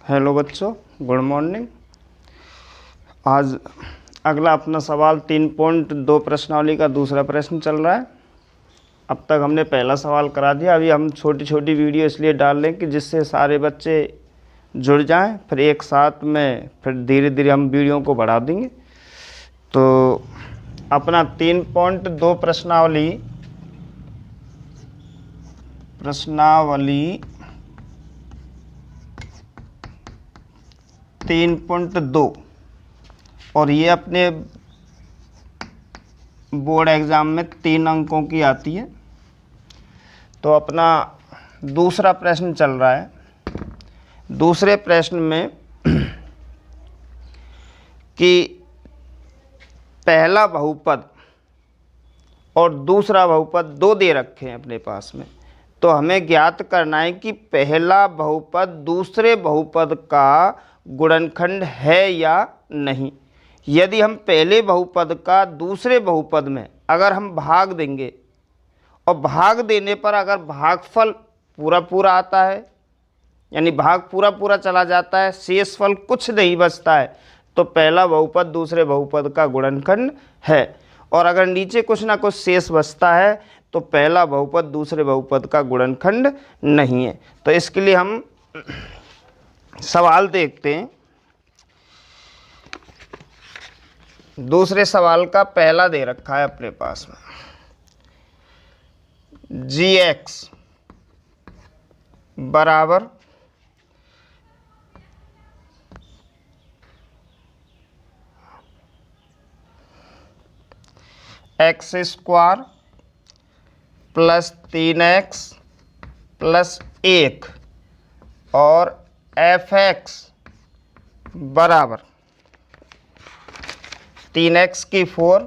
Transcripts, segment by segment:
Hello बच्चों, good morning. आज अगला अपना सवाल 3.2 प्रश्नावली का दूसरा प्रश्न चल रहा है। अब तक हमने पहला सवाल करा दिया। अभी हम छोटी छोटी वीडियो इसलिए डाल रहे हैं कि जिससे सारे बच्चे जुड़ जाएं, फिर एक साथ में फिर धीरे धीरे हम वीडियो को बढ़ा देंगे। तो अपना 3.2 प्रश्नावली 3.2 और ये अपने बोर्ड एग्ज़ाम में 3 अंकों की आती है। तो अपना दूसरा प्रश्न चल रहा है। दूसरे प्रश्न में कि पहला बहुपद और दूसरा बहुपद दो दे रखे हैं अपने पास में, तो हमें ज्ञात करना है कि पहला बहुपद दूसरे बहुपद का गुणनखंड है या नहीं। यदि हम पहले बहुपद का दूसरे बहुपद में अगर हम भाग देंगे और भाग देने पर अगर भागफल पूरा पूरा आता है, यानी भाग पूरा पूरा चला जाता है, शेषफल कुछ नहीं बचता है, तो पहला बहुपद दूसरे बहुपद का गुणनखंड है। और अगर नीचे कुछ ना कुछ शेष बचता है तो पहला बहुपद दूसरे बहुपद का गुणनखंड नहीं है। तो इसके लिए हम सवाल देखते हैं। दूसरे सवाल का पहला दे रखा है अपने पास में, gx बराबर x square plus 3x plus 1 और fx बराबर 3x की 4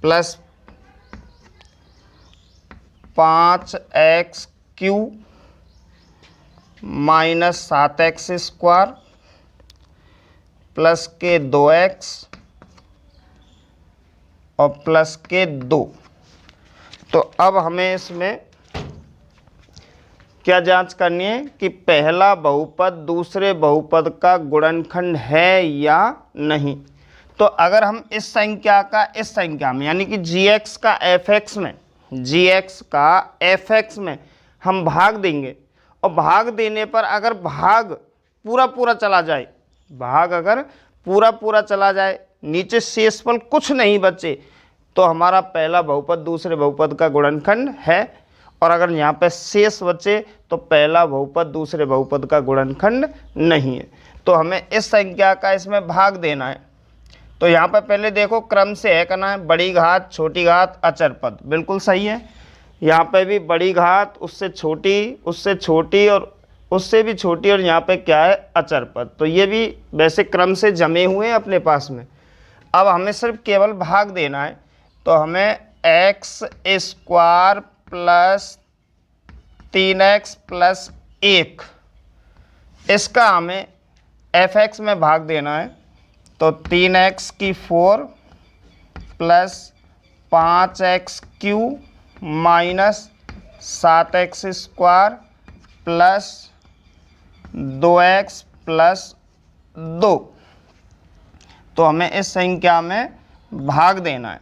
plus 5x Q minus 7x square plus के 2x और प्लस के 2। तो अब हमें इसमें क्या जांच करनी है कि पहला बहुपद दूसरे बहुपद का गुणनखंड है या नहीं। तो अगर हम इस संख्या का इस संख्या में, यानी कि gx का fx में हम भाग देंगे और भाग देने पर अगर भाग पूरा पूरा चला जाए, नीचे शेषफल कुछ नहीं बचे, तो हमारा पहला बहुपद दूसरे बहुपद का गुणनखंड है। और अगर यहाँ पे शेष बचे तो पहला बहुपद दूसरे बहुपद का गुणनखंड नहीं है। तो हमें इस संख्या का इसमें भाग देना है। तो यहाँ पे पहले देखो क्रम से है करना है, बड़ी घात छोटी घात अचर पद, बिल्कुल सही है। यहाँ पे भी बड़ी घात उससे छोटी और उससे भी छोटी, और यहाँ पे क्या है अचर पद। तो ये भी वैसे क्रम से जमे हुए हैं अपने पास में। अब हमें सिर्फ केवल भाग देना है। तो हमें x square plus 3x plus 1 इसका हमें fx में भाग देना है। तो 3x की 4 plus 5x Q minus 7x square plus 2x plus 2। तो हमें इस संख्या में भाग देना है।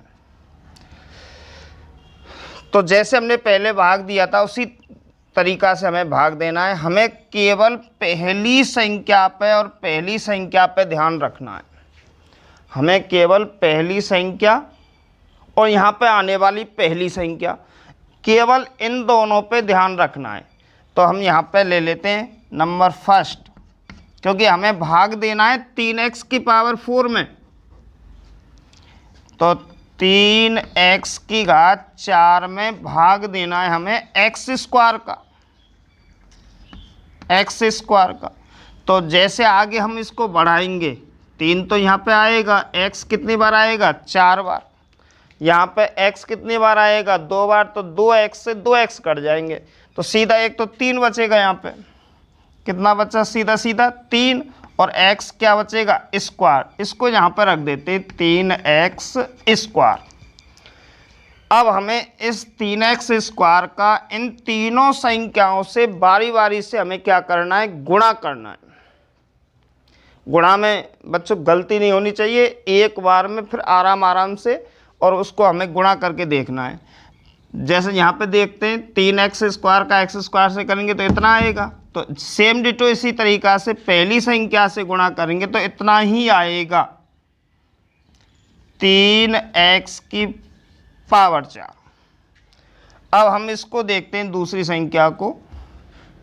तो जैसे हमने पहले भाग दिया था उसी तरीका से हमें भाग देना है। हमें केवल पहली संख्या पे और पहली संख्या पे ध्यान रखना है। हमें केवल पहली संख्या और यहाँ पे आने वाली पहली संख्या, केवल इन दोनों पे ध्यान रखना है। तो हम यहाँ पे ले लेते हैं नंबर फर्स्ट, क्योंकि हमें भाग देना है 3x की पावर 4 में। तो 3x की घात 4 में भाग देना है हमें x स्क्वायर का। तो जैसे आगे हम इसको बढ़ाएंगे, 3 तो यहाँ पे आएगा, x कितनी बार आएगा 4 बार, यहाँ पे x कितनी बार आएगा 2 बार, तो 2x से 2x कट जाएंगे। तो सीधा एक तो 3 बचेगा, यहाँ पे कितना बचा सीधा 3, और x क्या बचेगा स्क्वायर। इसको यहाँ पर रख देते 3x स्क्वायर। अब हमें इस 3x स्क्वायर का इन तीनों संख्याओं से बारी बारी से हमें क्या करना है, गुणा करना है। गुणा में बच्चों गलती नहीं होनी चाहिए, एक बार में फिर आराम आराम से और उसको हमें गुणा करके देखना है। जैसे यहाँ पे देखते हैं 3x स्क्वायर का x स्क्वायर से करेंगे तो इतना आएगा, तो सेम डिटो इसी तरीक़ा से पहली संख्या से गुणा करेंगे तो इतना ही आएगा, 3x की पावर 4। अब हम इसको देखते हैं दूसरी संख्या को,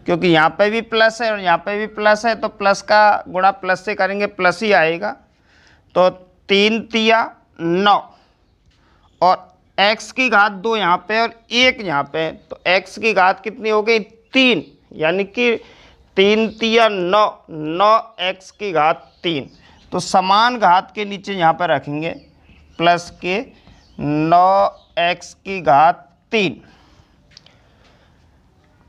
क्योंकि यहाँ पे भी प्लस है और यहाँ पे भी प्लस है, तो प्लस का गुणा प्लस से करेंगे प्लस ही आएगा। तो 3 तिया 9 और x की घात 2 यहाँ पे और 1 यहाँ पे, तो x की घात कितनी हो गई 3, यानी कि 3 तिया 9, 9x की घात 3। तो समान घात के नीचे यहाँ पे रखेंगे प्लस के 9x की घात 3।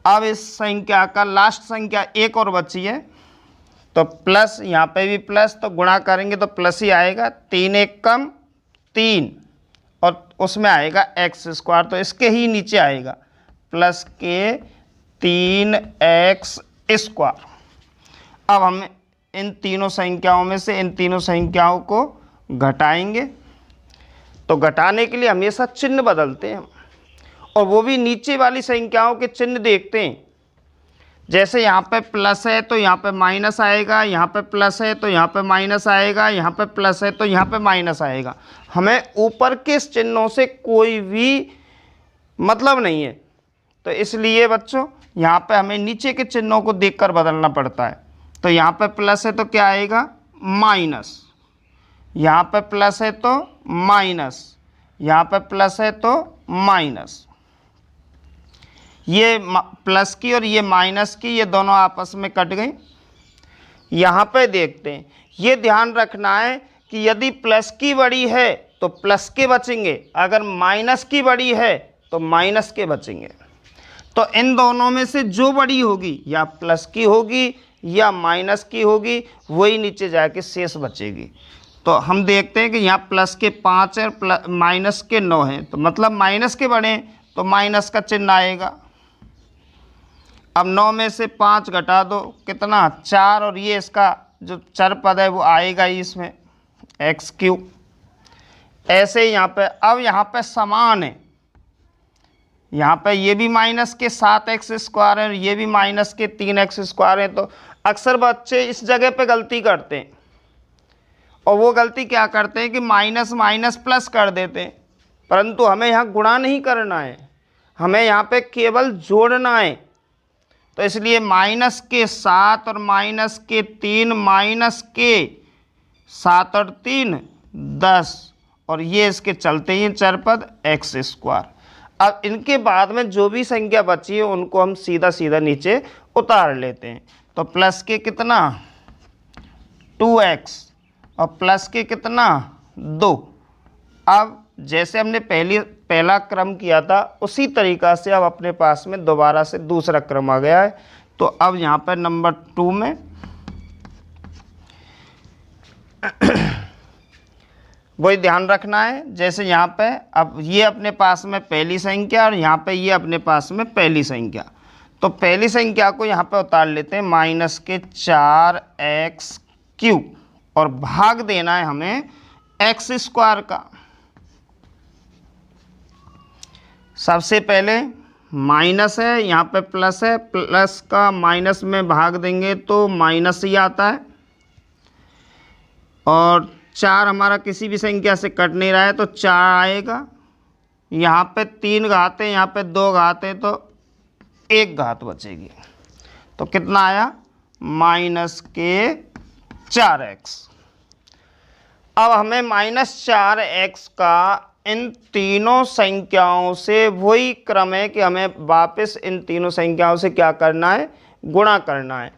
अब इस संख्या का लास्ट संख्या एक और बची है, तो प्लस यहाँ पे भी प्लस, तो गुणा करेंगे तो प्लस ही आएगा, 3 एक कम 3 और उसमें आएगा x स्क्वायर, तो इसके ही नीचे आएगा प्लस के 3x स्क्वायर। अब हम इन तीनों संख्याओं में से इन तीनों संख्याओं को घटाएंगे, तो घटाने के लिए हमेशा चिन्ह बदलते हैं और वो भी नीचे वाली संख्याओं के चिन्ह देखते हैं। जैसे यहाँ पे प्लस है तो यहाँ पे माइनस आएगा, यहाँ पे प्लस है तो यहाँ पे माइनस आएगा, यहाँ पे प्लस है तो यहाँ पे माइनस आएगा। हमें ऊपर के चिन्हों से कोई भी मतलब नहीं है, तो इसलिए बच्चों यहाँ पे हमें नीचे के चिन्हों को देखकर बदलना पड़ता है। तो यहाँ पे प्लस है तो क्या आएगा माइनस, यहाँ पे प्लस है तो माइनस, यहाँ पे प्लस है तो माइनस। ये प्लस की और ये माइनस की, ये दोनों आपस में कट गई। यहाँ पे देखते हैं, ये ध्यान रखना है कि यदि प्लस की बड़ी है तो प्लस के बचेंगे, अगर माइनस की बड़ी है तो माइनस के बचेंगे। तो इन दोनों में से जो बड़ी होगी, या प्लस की होगी या माइनस की होगी, वही नीचे जाके शेष बचेगी। तो हम देखते हैं कि यहाँ प्लस के 5 है, माइनस के 9 हैं, तो मतलब माइनस के बड़े हैं तो माइनस का चिन्ह आएगा। अब 9 में से 5 घटा दो, कितना 4, और ये इसका जो चर पद है वो आएगा ही इसमें x3। ऐसे ही यहाँ पे, अब यहाँ पे समान है, यहाँ पे ये भी माइनस के 7x स्क्वायर है और ये भी माइनस के 3x स्क्वायर है। तो अक्सर बच्चे इस जगह पे गलती करते हैं, और वो गलती क्या करते हैं कि माइनस माइनस प्लस कर देते हैं, परंतु हमें यहाँ गुणा नहीं करना है, हमें यहाँ पे केवल जोड़ना है। तो इसलिए माइनस के 7 और माइनस के 3, माइनस के 7 और 3 10, और ये इसके चलते ही चर पद एक्स स्क्वायर। अब इनके बाद में जो भी संख्या बची है उनको हम सीधा सीधा नीचे उतार लेते हैं। तो प्लस के कितना 2x और प्लस के कितना 2। अब जैसे हमने पहला क्रम किया था उसी तरीक़ा से अब अपने पास में दोबारा से दूसरा क्रम आ गया है। तो अब यहाँ पर नंबर 2 में वही ध्यान रखना है, जैसे यहाँ पे अब ये अपने पास में पहली संख्या और यहाँ पे ये अपने पास में पहली संख्या। तो पहली संख्या को यहाँ पे उतार लेते हैं, माइनस के 4x3, और भाग देना है हमें एक्स स्क्वायर का। सबसे पहले माइनस है, यहाँ पे प्लस है, प्लस का माइनस में भाग देंगे तो माइनस ही आता है, और 4 हमारा किसी भी संख्या से कट नहीं रहा है तो 4 आएगा। यहाँ पे 3 घात है, यहाँ पे 2 घात है, तो 1 घात बचेगी। तो कितना आया माइनस के 4x। अब हमें माइनस 4x का इन तीनों संख्याओं से वही क्रम है कि हमें वापस इन तीनों संख्याओं से क्या करना है, गुणा करना है।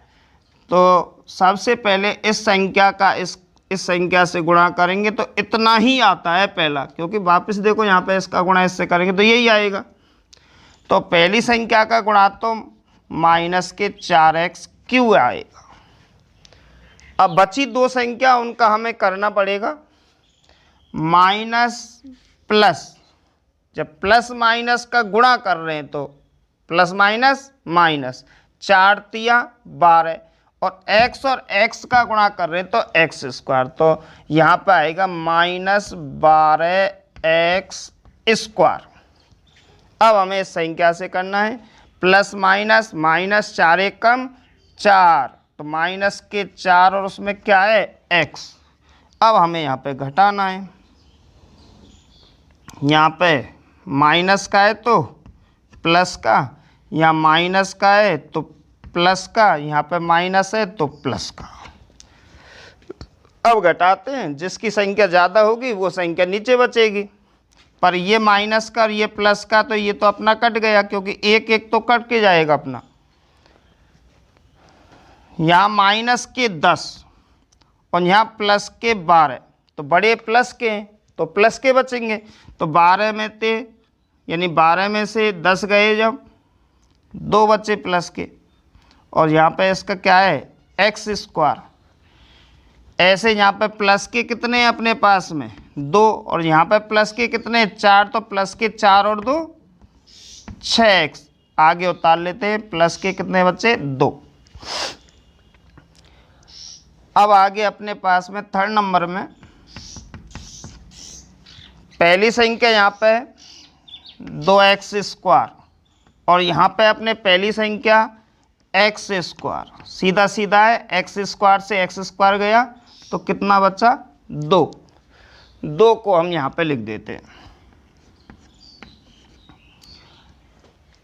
तो सबसे पहले इस संख्या का इस संख्या से गुणा करेंगे तो इतना ही आता है पहला, क्योंकि वापस देखो यहाँ पे इसका गुणा इससे करेंगे तो यही आएगा। तो पहली संख्या का गुणा तो माइनस के 4x3 आएगा। अब बची 2 संख्या उनका हमें करना पड़ेगा, माइनस प्लस जब प्लस माइनस का गुणा कर रहे हैं तो प्लस माइनस माइनस, 4 तिया 12, और x और x का गुणा कर रहे हैं तो एक्स स्क्वायर, तो यहाँ पे आएगा -12x²। अब हमें इस संख्या से करना है प्लस माइनस, माइनस 4 एक कम 4, तो माइनस के 4 और उसमें क्या है x। अब हमें यहाँ पे घटाना है, यहाँ पे माइनस का है तो प्लस का, यहाँ माइनस का है तो प्लस का, यहाँ पे माइनस है तो प्लस का। अब घटाते हैं, जिसकी संख्या ज़्यादा होगी वो संख्या नीचे बचेगी, पर ये माइनस का और ये प्लस का तो ये तो अपना कट गया, क्योंकि एक एक तो कट के जाएगा अपना। यहाँ माइनस के 10 और यहाँ प्लस के 12, तो बड़े प्लस के हैं तो प्लस के बचेंगे, तो 12 में थे यानी 12 में से 10 गए जब 2 बचे प्लस के, और यहाँ पे इसका क्या है x²। ऐसे यहाँ पे प्लस के कितने हैं अपने पास में 2, और यहाँ पे प्लस के कितने 4, तो प्लस के 4 और 2 6x। आगे उतार लेते हैं, प्लस के कितने बचे 2। अब आगे अपने पास में थर्ड नंबर में पहली संख्या यहाँ पे 2x² और यहाँ पे अपने पहली संख्या x², सीधा सीधा है, x² से x² गया तो कितना बचा 2। 2 को हम यहाँ पे लिख देते हैं।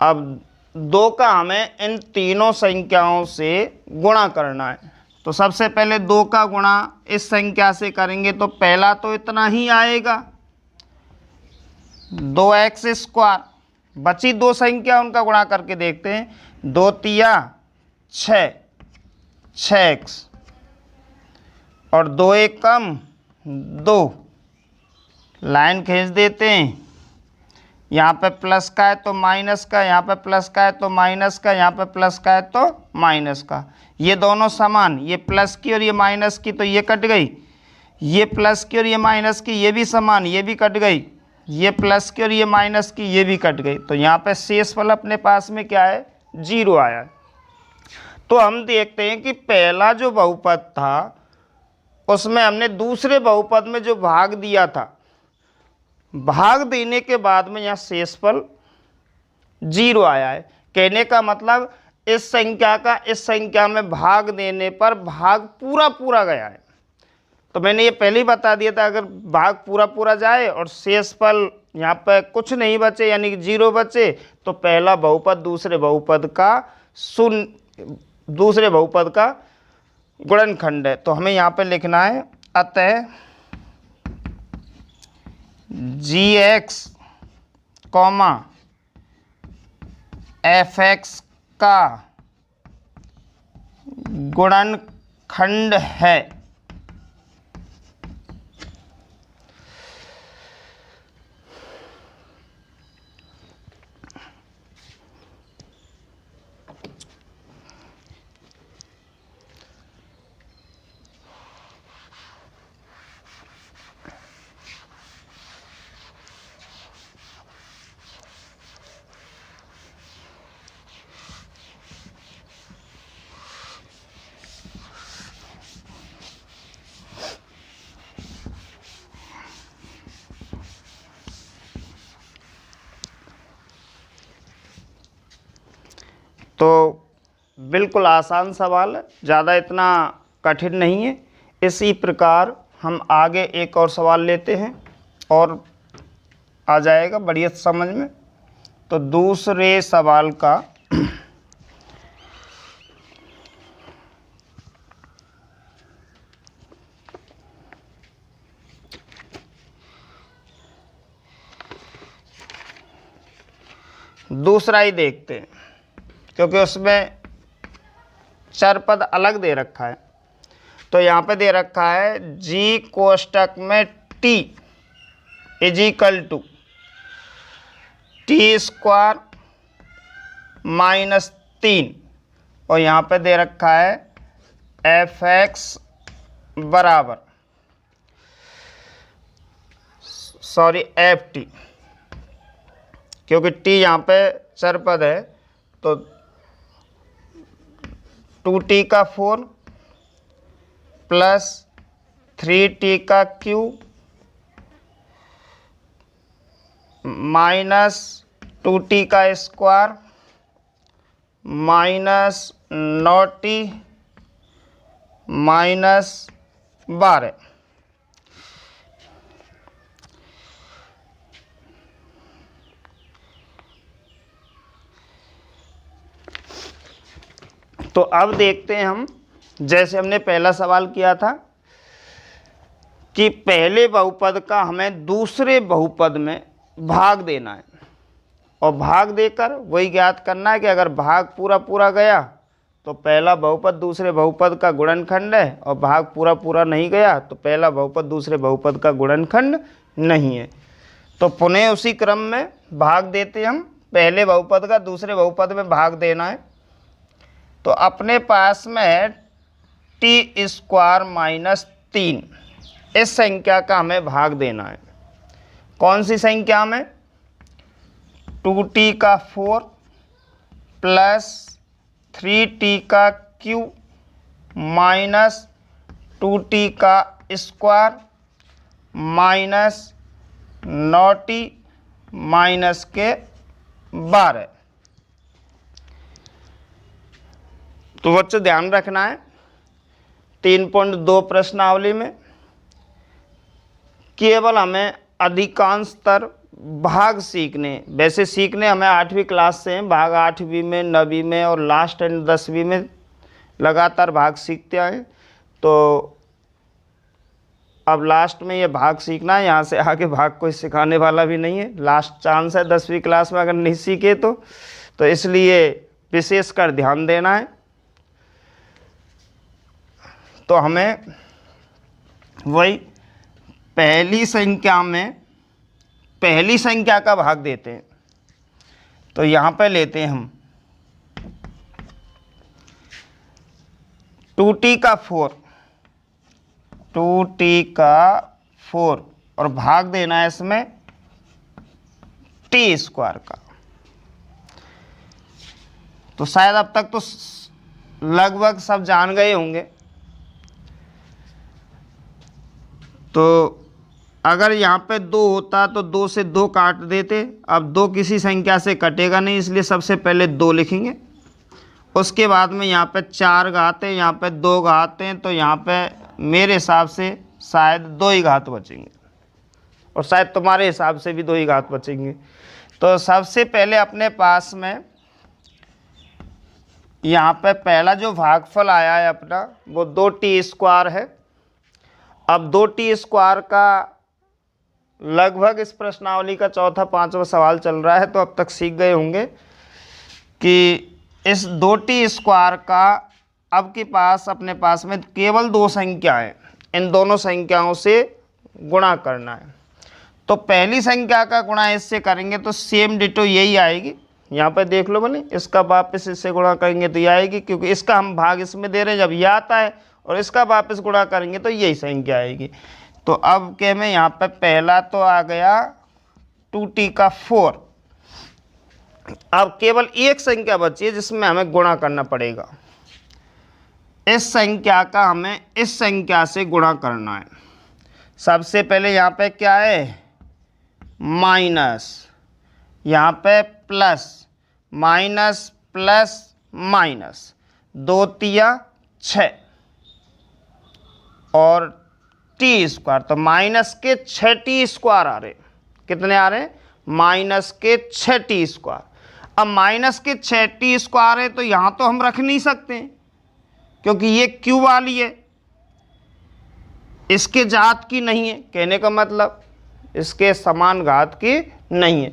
अब 2 का हमें इन तीनों संख्याओं से गुणा करना है, तो सबसे पहले 2 का गुणा इस संख्या से करेंगे तो पहला तो इतना ही आएगा 2x²। बची 2 संख्या उनका गुणा करके देखते हैं, 2 तिया 6, 6x, और 2 एक कम 2, लाइन खींच देते हैं। यहाँ पे प्लस का है तो माइनस का, यहाँ पे प्लस का है तो माइनस का, यहाँ पे प्लस का है तो माइनस का, ये दोनों समान, ये प्लस की और ये माइनस की तो ये कट गई, ये प्लस की और ये माइनस की ये भी समान, ये भी कट गई, ये प्लस की और ये माइनस की ये भी कट गई, तो यहाँ पे शेषफल अपने पास में क्या है 0 आया। तो हम देखते हैं कि पहला जो बहुपद था उसमें हमने दूसरे बहुपद में जो भाग दिया था, भाग देने के बाद में यहाँ शेषफल 0 आया है। कहने का मतलब इस संख्या का इस संख्या में भाग देने पर भाग पूरा पूरा गया है। तो मैंने ये पहले ही बता दिया था, अगर भाग पूरा पूरा जाए और शेषफल यहाँ पर कुछ नहीं बचे यानी कि 0 बचे तो पहला बहुपद दूसरे बहुपद का गुणनखंड है। तो हमें यहाँ पे लिखना है, अतः gx, fx का गुणनखंड है। तो बिल्कुल आसान सवाल है, ज़्यादा इतना कठिन नहीं है। इसी प्रकार हम आगे एक और सवाल लेते हैं और आ जाएगा बढ़िया समझ में। तो दूसरे सवाल का दूसरा ही देखते हैं, क्योंकि उसमें चर पद अलग दे रखा है। तो यहाँ पे दे रखा है g कोष्टक में t = t² - 3, और यहाँ पे दे रखा है fx बराबर ft। क्योंकि टी यहाँ पे चर पद है, तो 2t का 4 प्लस 3t का क्यूब माइनस 2t का स्क्वायर माइनस 9t माइनस 12। तो अब देखते हैं हम, जैसे हमने पहला सवाल किया था कि पहले बहुपद का हमें दूसरे बहुपद में भाग देना है, और भाग देकर वही ज्ञात करना है कि अगर भाग पूरा पूरा गया तो पहला बहुपद दूसरे बहुपद का गुणनखंड है, और भाग पूरा पूरा नहीं गया तो पहला बहुपद दूसरे बहुपद का गुणनखंड नहीं है। तो पुनः उसी क्रम में भाग देते हम, पहले बहुपद का दूसरे बहुपद में भाग देना है। तो अपने पास में है टी स्क्वायर माइनस 3, इस संख्या का हमें भाग देना है। कौन सी संख्या में? 2t का 4 प्लस 3t का क्यूब माइनस 2t का स्क्वायर माइनस 9t माइनस के 12। तो बच्चों ध्यान रखना है 3.2 प्रश्नावली में केवल हमें अधिकांशतर भाग सीखने, वैसे सीखने हमें 8वीं क्लास से हैं, भाग 8वीं में, 9वीं में और लास्ट एंड 10वीं में लगातार भाग सीखते आए। तो अब लास्ट में ये भाग सीखना है, यहाँ से आगे भाग कोई सिखाने वाला भी नहीं है। लास्ट चांस है 10वीं क्लास में अगर नहीं सीखे तो इसलिए विशेषकर ध्यान देना है। तो हमें वही पहली संख्या का भाग देते हैं। तो यहाँ पे लेते हैं हम 2t का 4 और भाग देना है इसमें टी स्क्वायर का। तो शायद अब तक तो लगभग सब जान गए होंगे। तो अगर यहाँ पे 2 होता तो 2 से 2 काट देते। अब 2 किसी संख्या से कटेगा नहीं, इसलिए सबसे पहले 2 लिखेंगे। उसके बाद में यहाँ पे 4 घात है, यहाँ पे 2 घात हैं, तो यहाँ पे मेरे हिसाब से शायद 2 ही घात बचेंगे, और शायद तुम्हारे हिसाब से भी 2 ही घात बचेंगे। तो सबसे पहले अपने पास में यहाँ पे पहला जो भागफल आया है अपना, वो 2t स्क्वायर है। अब 2t स्क्वायर का लगभग इस प्रश्नावली का चौथा 5वां सवाल चल रहा है, तो अब तक सीख गए होंगे कि इस 2t स्क्वायर का अब के पास अपने पास में केवल 2 संख्याएं, इन दोनों संख्याओं से गुणा करना है। तो पहली संख्या का गुणा इससे करेंगे तो सेम डिटो यही आएगी। यहाँ पे देख लो बने, इसका वापस इससे गुणा करेंगे तो ये आएगी, क्योंकि इसका हम भाग इसमें दे रहे हैं, जब ये आता है और इसका वापस गुणा करेंगे तो यही संख्या आएगी। तो अब क्या में यहाँ पे पहला तो आ गया 2t का 4। अब केवल एक संख्या बची है जिसमें हमें गुणा करना पड़ेगा। इस संख्या का हमें इस संख्या से गुणा करना है। सबसे पहले यहाँ पे क्या है? माइनस, यहाँ पे प्लस, माइनस प्लस माइनस, 2 तिया 6 और टी स्क्वायर, तो माइनस के 6t स्क्वायर आ रहे। कितने आ रहे? माइनस के 6t स्क्वायर। अब माइनस के 6t स्क्वायर है तो यहाँ तो हम रख नहीं सकते क्योंकि ये क्यू वाली है, इसके जात की नहीं है, कहने का मतलब इसके समान घात की नहीं है।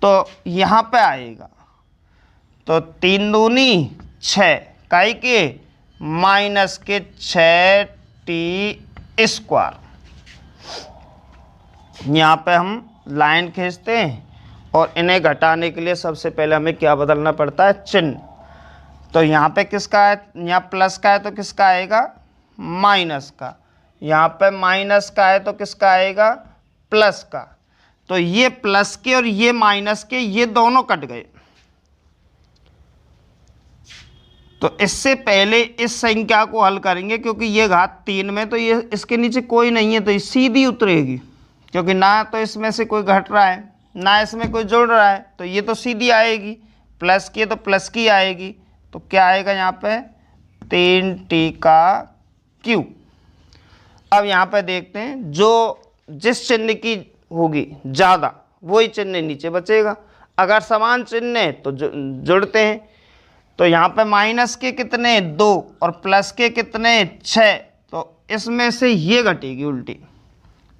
तो यहाँ पे आएगा तो 3 दूनी 6 काई के माइनस के 6t स्क्वायर। यहाँ पे हम लाइन खींचते हैं और इन्हें घटाने के लिए सबसे पहले हमें क्या बदलना पड़ता है? चिन्ह। तो यहाँ पे किसका है? यहाँ प्लस का है तो किसका आएगा? माइनस का। यहाँ पे माइनस का है तो किसका आएगा? प्लस का। तो ये प्लस के और ये माइनस के ये दोनों कट गए। तो इससे पहले इस संख्या को हल करेंगे, क्योंकि ये घात 3 में तो ये इसके नीचे कोई नहीं है तो ये सीधी उतरेगी, क्योंकि ना तो इसमें से कोई घट रहा है ना इसमें कोई जुड़ रहा है, तो ये तो सीधी आएगी। प्लस की तो प्लस की आएगी, तो क्या आएगा यहाँ पे 3t का क्यूब। अब यहाँ पे देखते हैं जो जिस चिन्ह की होगी ज़्यादा वही चिन्ह नीचे बचेगा। अगर समान चिन्ह है तो जुड़ते हैं। तो यहाँ पे माइनस के कितने 2 और प्लस के कितने 6, तो इसमें से ये घटेगी उल्टी।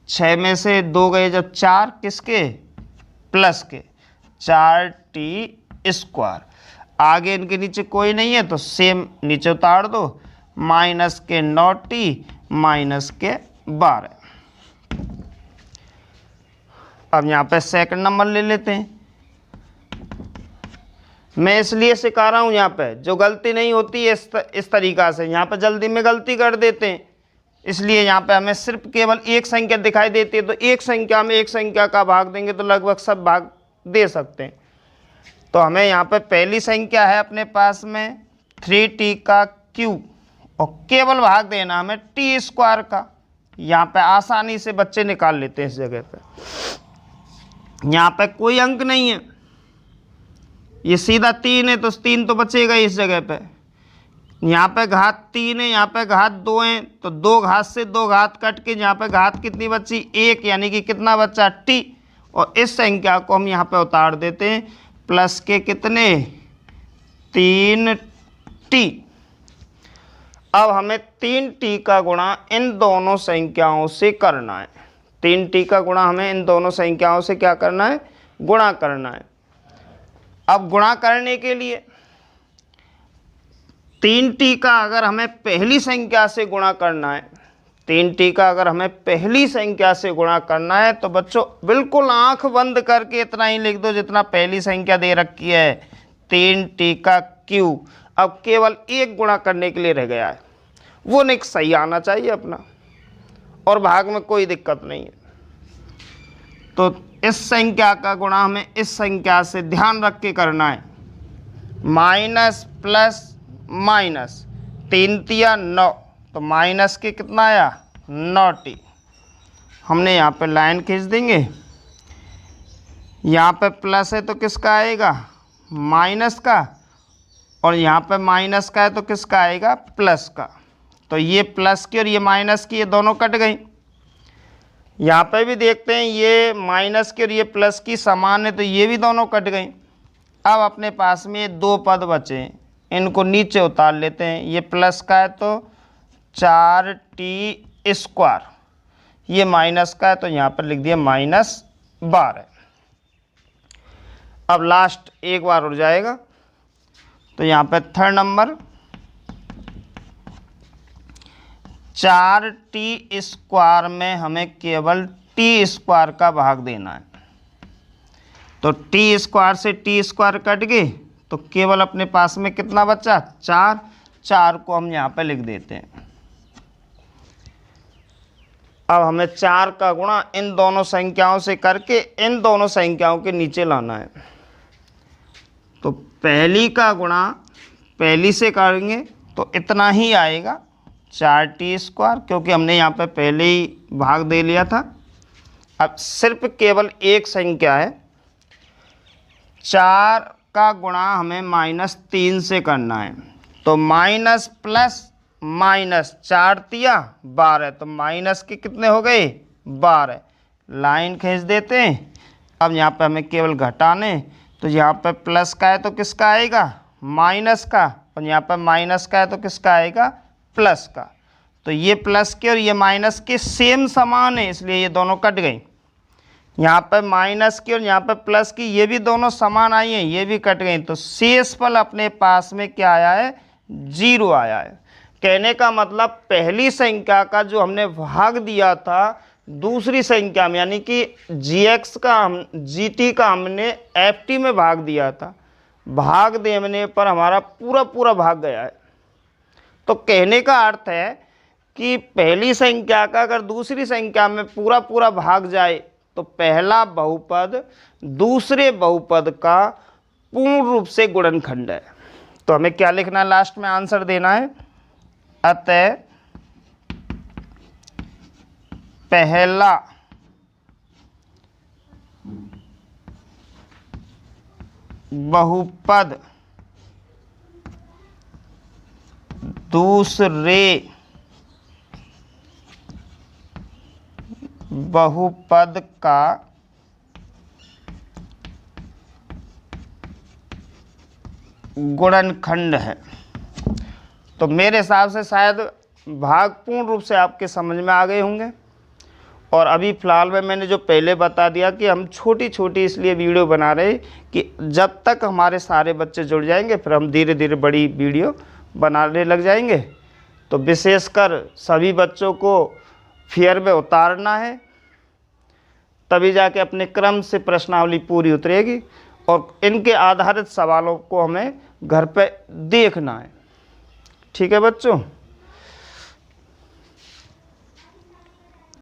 6 में से 2 गए जब 4, किसके प्लस के, 4t²। आगे इनके नीचे कोई नहीं है तो सेम नीचे उतार दो, माइनस के 9t माइनस के 12। अब यहाँ पे सेकंड नंबर ले लेते हैं। मैं इसलिए सिखा रहा हूँ यहाँ पे, जो गलती नहीं होती है इस तरीक़ा से, यहाँ पे जल्दी में गलती कर देते हैं, इसलिए यहाँ पे हमें सिर्फ केवल एक संख्या दिखाई देती है तो एक संख्या में एक संख्या का भाग देंगे तो लगभग सब भाग दे सकते हैं। तो हमें यहाँ पे पहली संख्या है अपने पास में 3t का क्यूब और केवल भाग देना हमें t² का। यहाँ पे आसानी से बच्चे निकाल लेते हैं। इस जगह पे यहाँ पे कोई अंक नहीं है, ये सीधा 3 है तो 3 तो बचेगा इस जगह पे। यहाँ पे घात 3 है, यहाँ पे घात 2 है, तो 2 घात से 2 घात कट के यहाँ पे घात कितनी बची 1, यानी कि कितना बचा t। और इस संख्या को हम यहाँ पे उतार देते हैं, प्लस के कितने 3t। अब हमें 3t का गुणा इन दोनों संख्याओं से करना है। 3t का गुणा हमें इन दोनों संख्याओं से क्या करना है, गुणा करना है। अब गुणा करने के लिए 3t का अगर हमें पहली संख्या से गुणा करना है, 3t का अगर हमें पहली संख्या से गुणा करना है तो बच्चों बिल्कुल आंख बंद करके इतना ही लिख दो जितना पहली संख्या दे रखी है 3t का क्यूब। अब केवल एक गुणा करने के लिए रह गया है, वो निक सही आना चाहिए अपना, और भाग में कोई दिक्कत नहीं है। तो इस संख्या का गुणा हमें इस संख्या से ध्यान रख के करना है, माइनस प्लस माइनस 3 तिया 9, तो माइनस के कितना आया 9t। हमने यहाँ पे लाइन खींच देंगे, यहाँ पे प्लस है तो किसका आएगा माइनस का, और यहाँ पे माइनस का है तो किसका आएगा प्लस का। तो ये प्लस की और ये माइनस की ये दोनों कट गई। यहाँ पे भी देखते हैं ये माइनस की और ये प्लस की समान है तो ये भी दोनों कट गई। अब अपने पास में 2 पद बचे, इनको नीचे उतार लेते हैं। ये प्लस का है तो 4t², ये माइनस का है तो यहाँ पर लिख दिया -12। अब लास्ट एक बार उड़ जाएगा, तो यहाँ पे थर्ड नंबर 4t² में हमें केवल t² का भाग देना है। तो t² से t² कट गए तो केवल अपने पास में कितना बचा 4। 4 को हम यहाँ पे लिख देते हैं। अब हमें 4 का गुणा इन दोनों संख्याओं से करके इन दोनों संख्याओं के नीचे लाना है। तो पहली का गुणा पहली से करेंगे तो इतना ही आएगा 4t², क्योंकि हमने यहाँ पे पहले ही भाग दे लिया था। अब सिर्फ केवल एक संख्या है, 4 का गुणा हमें -3 से करना है। तो माइनस प्लस माइनस 4 तिया 12, तो माइनस के कितने हो गए 12। लाइन खींच देते हैं। अब यहाँ पे हमें केवल घटाने, तो यहाँ पे प्लस का है तो किसका आएगा माइनस का, और यहाँ पे माइनस का है तो किसका आएगा प्लस का। तो ये प्लस के और ये माइनस के सेम समान है, इसलिए ये दोनों कट गई। यहाँ पे माइनस की और यहाँ पे प्लस की ये भी दोनों समान आई हैं, ये भी कट गई। तो शेषफल अपने पास में क्या आया है 0 आया है। कहने का मतलब पहली संख्या का जो हमने भाग दिया था दूसरी संख्या में, यानी कि gt का हमने ft में भाग दिया था, भाग देने पर हमारा पूरा भाग गया है। तो कहने का अर्थ है कि पहली संख्या का अगर दूसरी संख्या में पूरा भाग जाए तो पहला बहुपद दूसरे बहुपद का पूर्ण रूप से गुणनखंड है। तो हमें क्या लिखना है, लास्ट में आंसर देना है, अतः पहला बहुपद दूसरे बहुपद का गुणनखंड है। तो मेरे हिसाब से शायद भाग पूर्ण रूप से आपके समझ में आ गए होंगे। और अभी फ़िलहाल में मैंने जो पहले बता दिया कि हम छोटी छोटी इसलिए वीडियो बना रहे कि जब तक हमारे सारे बच्चे जुड़ जाएंगे फिर हम धीरे धीरे बड़ी वीडियो बनाने लग जाएंगे। तो विशेषकर सभी बच्चों को फेयर में उतारना है, तभी जाके अपने क्रम से प्रश्नावली पूरी उतरेगी और इनके आधारित सवालों को हमें घर पे देखना है। ठीक है बच्चों।